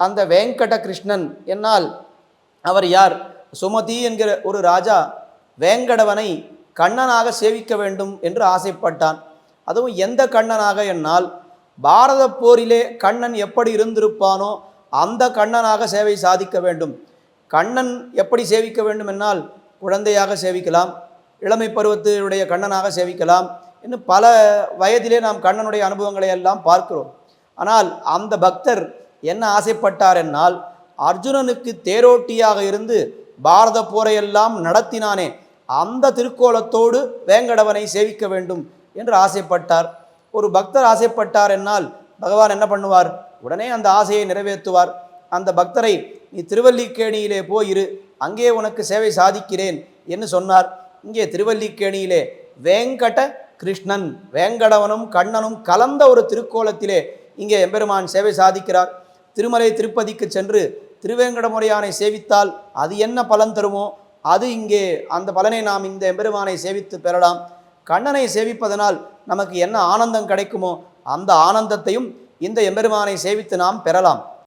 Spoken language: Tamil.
அந்த வேங்கட கிருஷ்ணன் என்னால் அவர் யார்? சுமதி என்கிற ஒரு ராஜா வேங்கடவனை கண்ணனாக சேவிக்க வேண்டும் என்று ஆசைப்பட்டான். அதுவும் எந்த கண்ணனாக என்னால் பாரத போரிலே கண்ணன் எப்படி இருந்திருப்பானோ அந்த கண்ணனாக சேவை சாதிக்க வேண்டும். கண்ணன் எப்படி சேவிக்க வேண்டும் என்னால் குழந்தையாக சேவிக்கலாம், இளமை பருவத்தினுடைய கண்ணனாக சேவிக்கலாம், இன்னும் பல வயதிலே நாம் கண்ணனுடைய அனுபவங்களை எல்லாம் பார்க்கிறோம். ஆனால் அந்த பக்தர் என்ன ஆசைப்பட்டார் என்னால் அர்ஜுனனுக்கு தேரோட்டியாக இருந்து பாரத போரையெல்லாம் நடத்தினானே அந்த திருக்கோலத்தோடு வேங்கடவனை சேவிக்க வேண்டும் என்று ஆசைப்பட்டார். ஒரு பக்தர் ஆசைப்பட்டார் என்னால் பகவான் என்ன பண்ணுவார்? உடனே அந்த ஆசையை நிறைவேற்றுவார். அந்த பக்தரை நீ திருவல்லிக்கேணியிலே போயிரு, அங்கே உனக்கு சேவை சாதிக்கிறேன் என்று சொன்னார். இங்கே திருவல்லிக்கேணியிலே வேங்கட கிருஷ்ணன், வேங்கடவனும் கண்ணனும் கலந்த ஒரு திருக்கோலத்திலே இங்கே எம்பெருமான் சேவை சாதிக்கிறார். திருமலை திருப்பதிக்கு சென்று திருவேங்கடமுடையானை சேவித்தால் அது என்ன பலன் தருமோ அது இங்கே அந்த பலனை நாம் இந்த எம்பெருமானை சேவித்து பெறலாம். கண்ணனை சேவிப்பதனால் நமக்கு என்ன ஆனந்தம் கிடைக்குமோ அந்த ஆனந்தத்தையும் இந்த எம்பெருமானை சேவித்து நாம் பெறலாம்.